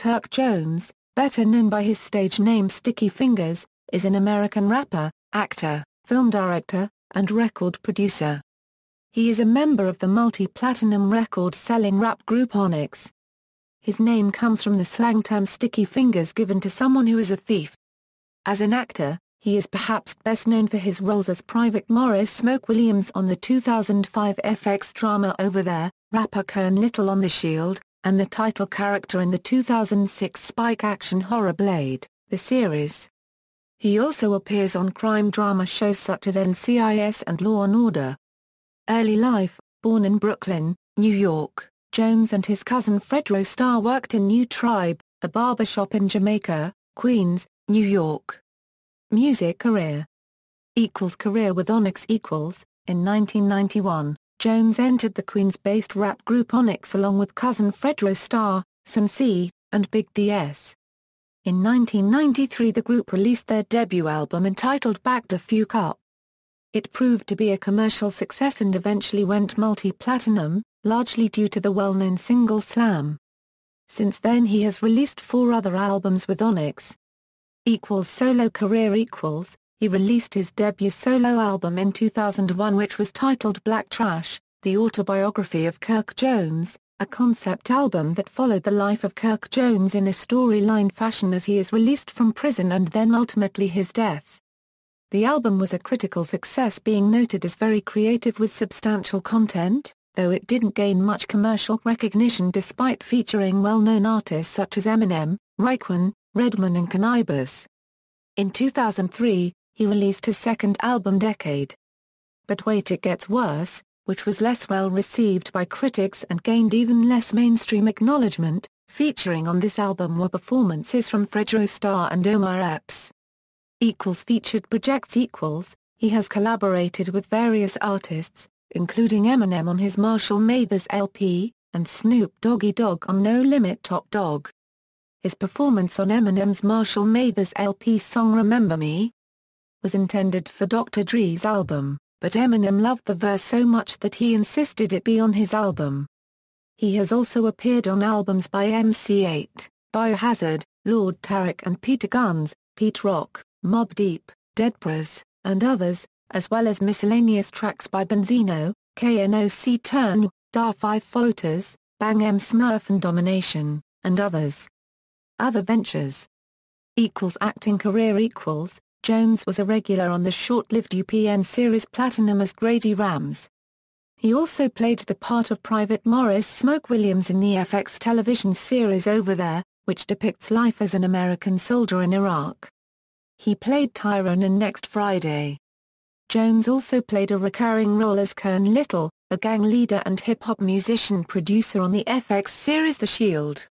Kirk Jones, better known by his stage name Sticky Fingaz, is an American rapper, actor, film director, and record producer. He is a member of the multi-platinum record-selling rap group Onyx. His name comes from the slang term sticky fingers given to someone who is a thief. As an actor, he is perhaps best known for his roles as Private Maurice Smoke Williams on the 2005 FX drama Over There, rapper Kern Little on The Shield, and the title character in the 2006 Spike action horror Blade, the series. He also appears on crime drama shows such as NCIS and Law Order. Early life: born in Brooklyn, New York, Jones and his cousin Fredro Starr worked in New Tribe, a barbershop in Jamaica, Queens, New York. Music career. Career with Onyx. In 1991, Jones entered the Queens-based rap group Onyx along with cousin Fredro Starr, Sam C, and Big DS. In 1993 the group released their debut album entitled Back to Fuck Up. It proved to be a commercial success and eventually went multi-platinum, largely due to the well-known single Slam. Since then he has released 4 other albums with Onyx. Solo career. He released his debut solo album in 2001 which was titled Black Trash, the autobiography of Kirk Jones, a concept album that followed the life of Kirk Jones in a storyline fashion as he is released from prison and then ultimately his death. The album was a critical success, being noted as very creative with substantial content, though it didn't gain much commercial recognition despite featuring well-known artists such as Eminem, Raekwon, Redman and Canibus. In 2003, he released his second album Decade. But Wait It Gets Worse, which was less well received by critics and gained even less mainstream acknowledgement. Featuring on this album were performances from Fredro Starr and Omar Epps. Featured projects. He has collaborated with various artists, including Eminem on his Marshall Mathers LP, and Snoop Doggy Dogg on No Limit Top Dog. His performance on Eminem's Marshall Mathers LP song Remember Me was intended for Dr. Dre's album, but Eminem loved the verse so much that he insisted it be on his album. He has also appeared on albums by MC8, Biohazard, Lord Tariq and Peter Guns, Pete Rock, Mobb Deep, Dead Prez, and others, as well as miscellaneous tracks by Benzino, KNOC Turn, Da 5 Floaters, Bang M Smurf and Domination, and others. Other ventures. Acting career. Jones was a regular on the short-lived UPN series Platinum as Grady Rams. He also played the part of Private Maurice Smoke Williams in the FX television series Over There, which depicts life as an American soldier in Iraq. He played Tyrone in Next Friday. Jones also played a recurring role as Kern Little, a gang leader and hip-hop musician producer on the FX series The Shield.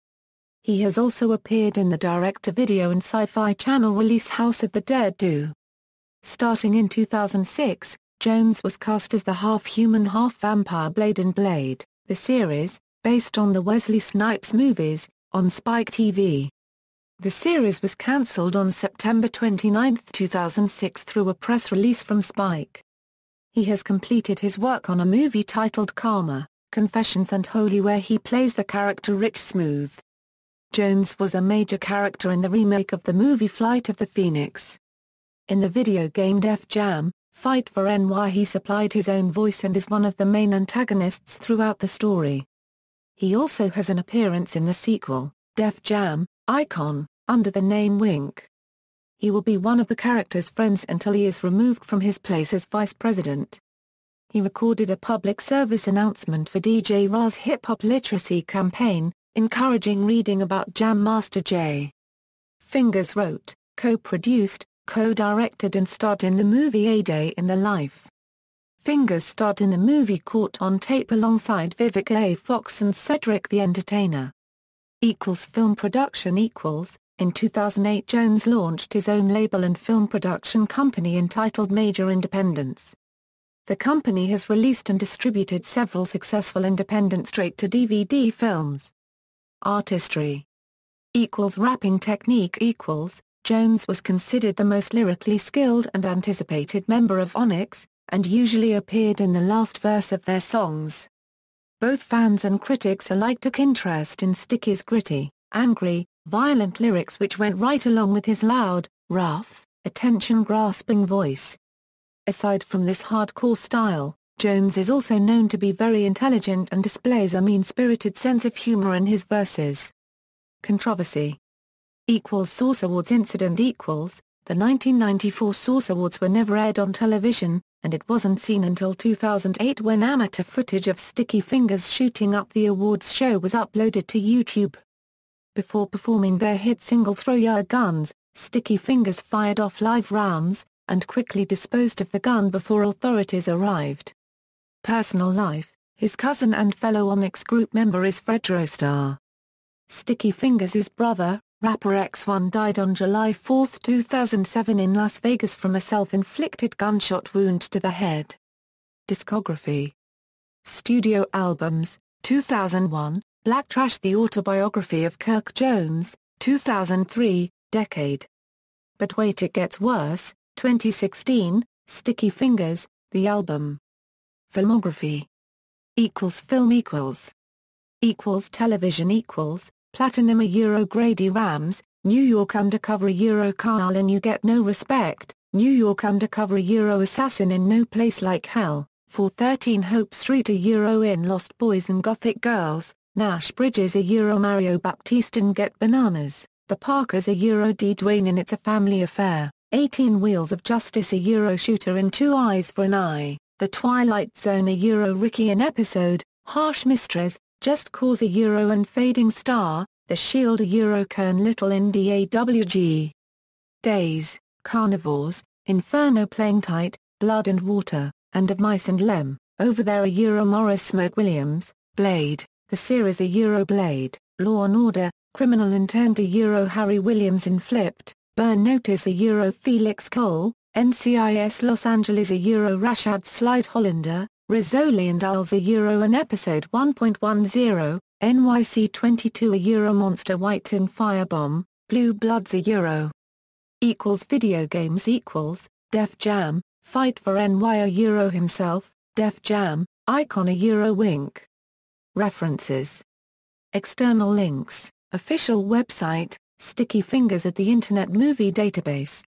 He has also appeared in the direct-to-video and sci-fi channel release House of the Dead 2. Starting in 2006, Jones was cast as the half-human half-vampire Blade in Blade, the series, based on the Wesley Snipes movies, on Spike TV. The series was cancelled on September 29, 2006 through a press release from Spike. He has completed his work on a movie titled Karma, Confessions and Holy where he plays the character Rich Smooth. Jones was a major character in the remake of the movie Flight of the Phoenix. In the video game Def Jam, Fight for NY he supplied his own voice and is one of the main antagonists throughout the story. He also has an appearance in the sequel, Def Jam, Icon, under the name Wink. He will be one of the character's friends until he is removed from his place as vice president. He recorded a public service announcement for DJ Ra's hip-hop literacy campaign, encouraging reading about Jam Master Jay. Fingaz wrote, co-produced, co-directed and starred in the movie A Day in the Life. Fingaz starred in the movie Caught on Tape alongside Vivica A. Fox and Cedric the Entertainer. Film production. In 2008 Jones launched his own label and film production company entitled Major Independence. The company has released and distributed several successful independent straight-to-DVD films. Artistry. Rapping technique. Jones was considered the most lyrically skilled and anticipated member of Onyx, and usually appeared in the last verse of their songs. Both fans and critics alike took interest in Sticky's gritty, angry, violent lyrics which went right along with his loud, rough, attention-grasping voice. Aside from this hardcore style, Jones is also known to be very intelligent and displays a mean-spirited sense of humor in his verses. Controversy. Source Awards incident. The 1994 Source Awards were never aired on television, and it wasn't seen until 2008 when amateur footage of Sticky Fingaz shooting up the awards show was uploaded to YouTube. Before performing their hit single Throw Your Guns, Sticky Fingaz fired off live rounds, and quickly disposed of the gun before authorities arrived. Personal life. His cousin and fellow Onyx group member is Fred Rostar. Sticky Fingaz's brother, rapper X1, died on July 4, 2007 in Las Vegas from a self-inflicted gunshot wound to the head. Discography. Studio albums, 2001, Black Trash, the autobiography of Kirk Jones, 2003, Decade. But Wait, It Gets Worse, 2016, Sticky Fingaz, the album. Filmography. Film Television Platinum Grady Rams, New York Undercover Carl and You Get No Respect, New York Undercover Assassin in No Place Like Hell, 413 Hope Street in Lost Boys and Gothic Girls, Nash Bridges Mario Baptiste in Get Bananas, The Parkers D. Dwayne in It's a Family Affair, 18 Wheels of Justice Shooter in Two Eyes for an Eye, The Twilight Zone Ricky in Episode, Harsh Mistress, Just Cause and Fading Star, The Shield Kern Little in DAWG. Days, Carnivores, Inferno Playing Tight, Blood and Water, and Of Mice and Lem, Over There Morris Smoke Williams, Blade, The Series Blade, Law and Order, Criminal Intent Harry Williams in Flipped, Burn Notice Felix Cole, NCIS Los Angeles Rashad Slide Hollander, Rizzoli and Ulls an Episode 1.10, NYC 22 Monster White in Firebomb, Blue Bloods Video Games Def Jam, Fight for NY Himself, Def Jam, Icon Wink. References. External links, official website, Sticky Fingaz at the Internet Movie Database.